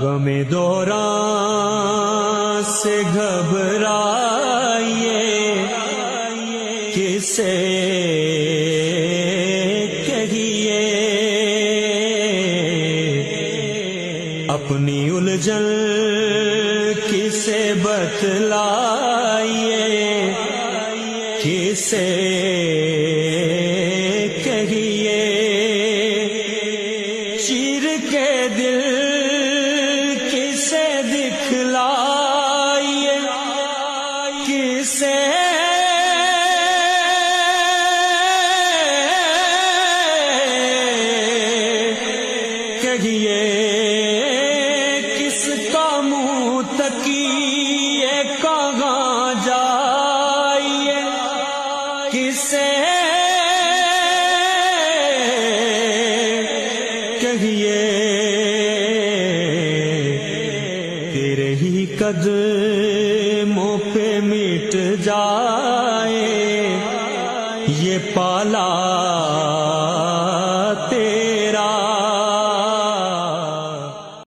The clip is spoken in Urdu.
غم دوران سے گھبرائیے کسے کہیے، اپنی الجھن کسے بتلائیے، کسے کہیے، چیر کے دل کسے دکھلائیے، کسے کہیے، کس کا منہ تکیے کہاں جائیے، کسے کہیے، تیرے ہی قدموں پہ مٹ جائے یہ پالا